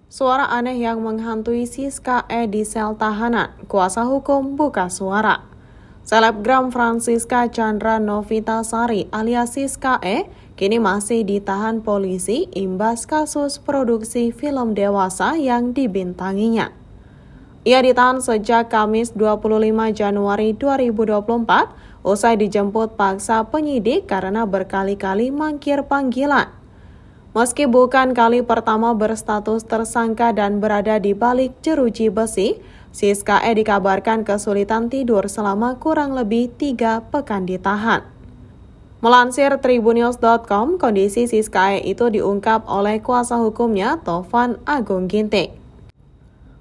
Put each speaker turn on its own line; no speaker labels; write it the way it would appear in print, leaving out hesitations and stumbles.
Suara aneh yang menghantui Siska E di sel tahanan, kuasa hukum buka suara. Selebgram Francisca Chandra Novitasari alias Siska E kini masih ditahan polisi imbas kasus produksi film dewasa yang dibintanginya. Ia ditahan sejak Kamis 25 Januari 2024 usai dijemput paksa penyidik karena berkali-kali mangkir panggilan. Meski bukan kali pertama berstatus tersangka dan berada di balik jeruji besi, Siska E dikabarkan kesulitan tidur selama kurang lebih 3 pekan ditahan. Melansir tribunnews.com, kondisi Siska E itu diungkap oleh kuasa hukumnya Tovan Agung Ginting.